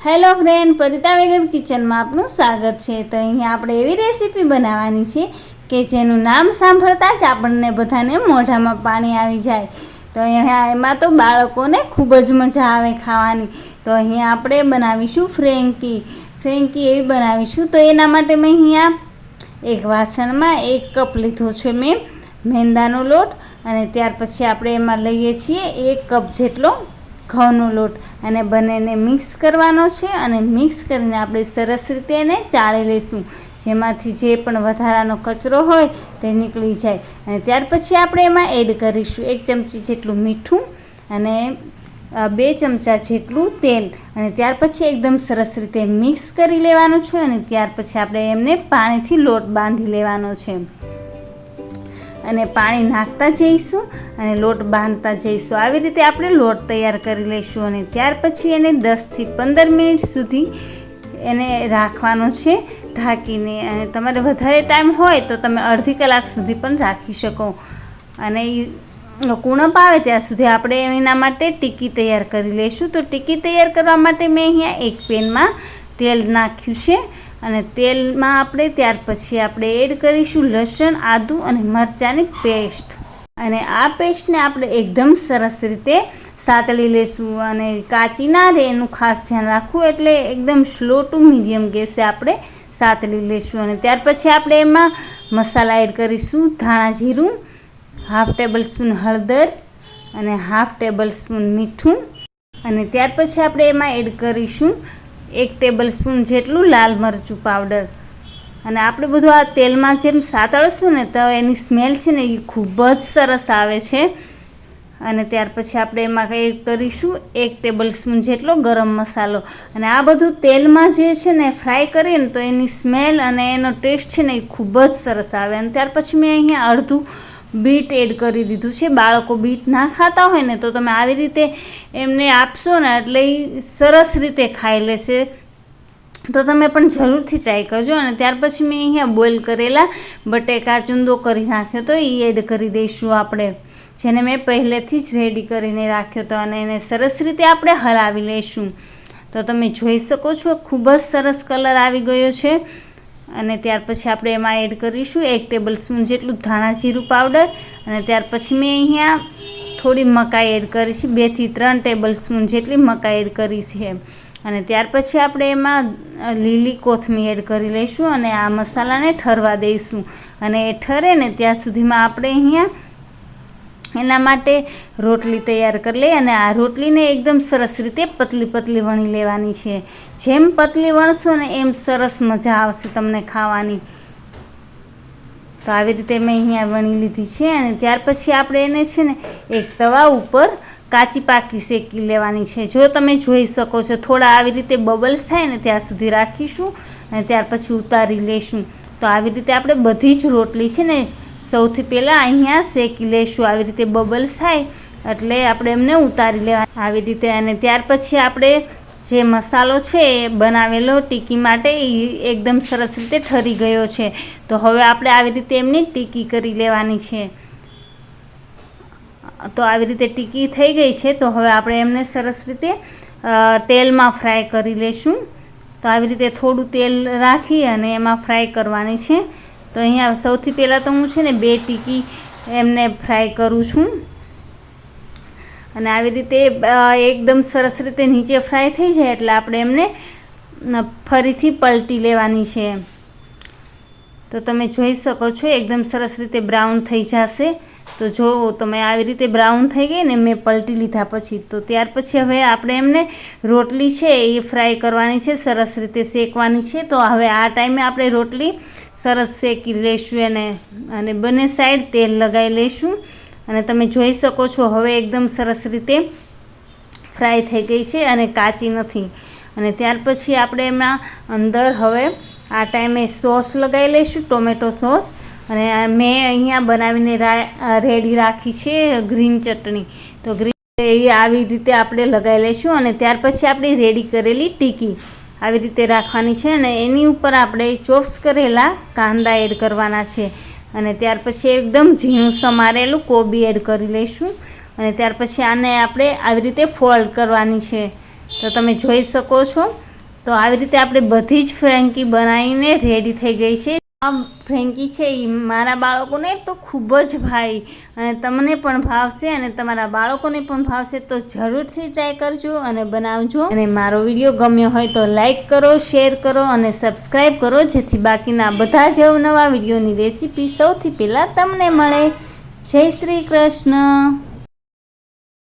Hello friend, પરિતા vegan કિચનમાં આપનું સ્વાગત છે। તો અહીંયા આપણે એવી રેસીપી બનાવવાની છે કે જેનું નામ સાંભળતા જ આપણને બધાને મોઢામાં પાણી આવી જાય। તો અહીંયા એમાં તો બાળકોને ખૂબ જ મજા આવે ખાવાની। તો અહીંયા આપણે બનાવીશું ફ્રેન્કી એવી બનાવીશું। તો એના માટે મેં અહીંયા એક વાસણમાં 1 કપ લીધો છે મેં મેંદાનો લોટ, અને ત્યાર પછી આપણે એમાં લઈએ છીએ 1 કપ જેટલો ઘઉંનો લોટ, અને બંનેને મિક્સ કરવાનો છે। અને મિક્સ કરીને આપણે સરસ રીતે એને ચાળી લઈશું, જેમાંથી જે પણ વધારાનો કચરો હોય તે નીકળી જાય। અને ત્યાર પછી આપણે એમાં એડ કરીશું 1 ચમચી જેટલું મીઠું અને 2 ચમચા જેટલું તેલ, અને ત્યાર પછી એકદમ સરસ રીતે મિક્સ કરી લેવાનું છે। અને ત્યાર પછી આપણે એમને પાણીથી લોટ બાંધી લેવાનો છે, અને પાણી નાખતા જઈશું અને લોટ બાંધતા જઈશું। આવી રીતે આપણે લોટ તૈયાર કરી લઈશું, અને ત્યાર પછી એને 10 થી 15 મિનિટ સુધી એને રાખવાનો છે ઢાંકીને। અને તમારે વધારે ટાઈમ હોય તો તમે અડધી કલાક સુધી પણ રાખી શકો। અને કૂણપ આવે ત્યાં સુધી આપણે એના માટે ટીકી તૈયાર કરી લઈશું। તો ટીકી તૈયાર કરવા માટે મેં અહીંયા એક પેનમાં તેલ નાખ્યું છે, અને તેલમાં આપણે ત્યાર પછી આપણે એડ કરીશું લસણ, આદું અને મરચાંની પેસ્ટ, અને આ પેસ્ટને આપણે એકદમ સરસ રીતે સાતળી લઈશું, અને કાચી ના રહે એનું ખાસ ધ્યાન રાખવું, એટલે એકદમ સ્લો ટુ મીડિયમ ગેસે આપણે સાતળી લઈશું। અને ત્યાર પછી આપણે એમાં મસાલા એડ કરીશું, ધાણા જીરું, 1/2 ટેબલ સ્પૂન હળદર અને 1/2 ટેબલ સ્પૂન મીઠું, અને ત્યાર પછી આપણે એમાં એડ કરીશું 1 ટેબલ સ્પૂન જેટલું લાલ મરચું પાવડર। અને આપણે બધું આ તેલમાં જેમ સાતળશું ને તો એની સ્મેલ છે ને એ ખૂબ જ સરસ આવે છે। અને ત્યાર પછી આપણે એમાં એડ કરીશું 1 ટેબલ સ્પૂન જેટલો ગરમ મસાલો, અને આ બધું તેલમાં જે છે ને ફ્રાય કરીએ ને તો એની સ્મેલ અને એનો ટેસ્ટ છે ને એ ખૂબ જ સરસ આવે। અને ત્યાર પછી મેં અહીંયા અડધું બીટ એડ કરી દીધું છે। બાળકો બીટ ના ખાતા હોય ને તો તમે આવી રીતે એમને આપશો ને એટલે એ સરસ રીતે ખાઈ લેશે, તો તમે પણ જરૂરથી ટ્રાય કરજો। અને ત્યાર પછી મેં અહીંયા બોઇલ કરેલા બટેકા ચૂંદો કરી નાખ્યો તો એ એડ કરી દઈશું આપણે, જેને મેં પહેલેથી જ રેડી કરીને રાખ્યો હતો, અને એને સરસ રીતે આપણે હલાવી લઈશું। તો તમે જોઈ શકો છો ખૂબ જ સરસ કલર આવી ગયો છે। અને ત્યાર પછી આપણે એમાં એડ કરીશું 1 ટેબલ સ્પૂન જેટલું ધાણા જીરું પાવડર, અને ત્યાર પછી મેં અહીંયા થોડી મકાઈ એડ કરી છે, 2 થી 3 ટેબલ સ્પૂન જેટલી મકાઈ એડ કરી છે। અને ત્યાર પછી આપણે એમાં લીલી કોથમીર એડ કરી લઈશું, અને આ મસાલાને ઠરવા દઈશું, અને એ ઠરે ને ત્યાં સુધીમાં આપણે અહીંયા એના માટે રોટલી તૈયાર કરી લઈએ। અને આ રોટલીને એકદમ સરસ રીતે પતલી પતલી વણી લેવાની છે। જેમ પતલી વણશો ને એમ સરસ મજા આવશે તમને ખાવાની। તો આવી રીતે મેં અહીંયા વણી લીધી છે, અને ત્યાર પછી આપણે એને છે ને એક તવા ઉપર કાચી પાકી શેકી લેવાની છે। જો તમે જોઈ શકો છો થોડા આવી રીતે બબલ્સ થાય ને ત્યાં સુધી રાખીશું, અને ત્યાર પછી ઉતારી લઈશું। તો આવી રીતે આપણે બધી જ રોટલી છે ને સૌથી પહેલાં અહીંયા શેકી લઈશું, આવી રીતે બબલ્સ થાય એટલે આપણે એમને ઉતારી લેવા આવી રીતે। અને ત્યાર પછી આપણે જે મસાલો છે એ બનાવેલો ટીકી માટે એ એકદમ સરસ રીતે ઠરી ગયો છે। તો હવે આપણે આવી રીતે એમની ટીકી કરી લેવાની છે। તો આવી રીતે ટીકી થઈ ગઈ છે, તો હવે આપણે એમને સરસ રીતે તેલમાં ફ્રાય કરી લઈશું। તો આવી રીતે થોડું તેલ રાખી અને એમાં ફ્રાય કરવાની છે। તો અહીંયા સૌથી પહેલાં તો હું છે ને 2 ટીકી એમને ફ્રાય કરું છું, અને આવી રીતે એકદમ સરસ રીતે નીચે ફ્રાય થઈ જાય એટલે આપણે એમને ફરીથી પલટી લેવાની છે। તો તમે જોઈ શકો છો એકદમ સરસ રીતે બ્રાઉન થઈ જશે। તો જો તમે આવી રીતે બ્રાઉન થઈ ગઈ ને મેં પલટી લીધા પછી, તો ત્યાર પછી હવે આપણે એમને રોટલી છે એ ફ્રાય કરવાની છે, સરસ રીતે શેકવાની છે। તો હવે આ ટાઈમે આપણે રોટલી સરસ શેકી લઈશું એને, અને બંને સાઈડ તેલ લગાવી લઈશું, અને તમે જોઈ શકો છો હવે એકદમ સરસ રીતે ફ્રાય થઈ ગઈ છે અને કાચી નથી। અને ત્યાર પછી આપણે એમાં અંદર હવે આ ટાઈમે સોસ લગાવી લઈશું, ટોમેટો સોસ, અને મેં અહીંયા બનાવીને રેડી રાખી છે ગ્રીન ચટણી। તો ગ્રીન આવી રીતે આપણે લગાવી લઈશું, અને ત્યાર પછી આપણે રેડી કરેલી ટીકી આવી રીતે રાખવાની છે, અને એની ઉપર આપણે ચોપ્સ કરેલા કાંદા એડ કરવાના છે, અને ત્યાર પછી એકદમ ઝીણું સમારેલું કોબી એડ કરી લઈશું, અને ત્યાર પછી આને આપણે આવી રીતે ફોલ્ડ કરવાની છે। તો તમે જોઈ શકો છો તો આવી રીતે આપણે બધી જ ફ્રેન્કી બનાવીને રેડી થઈ ગઈ છે. આ ફ્રેન્કી છે એ મારા બાળકોને તો ખૂબ જ ભાઈ અને તમને પણ ભાવશે અને તમારા બાળકોને પણ ભાવશે. તો જરૂરથી ટ્રાય કરજો અને બનાવજો. અને મારો વિડીયો ગમ્યો હોય તો લાઈક કરો, શેર કરો અને સબસ્ક્રાઈબ કરો, જેથી બાકીના બધા જ અવનવા વિડીયોની રેસીપી સૌથી પહેલાં તમને મળે. જય શ્રી કૃષ્ણ.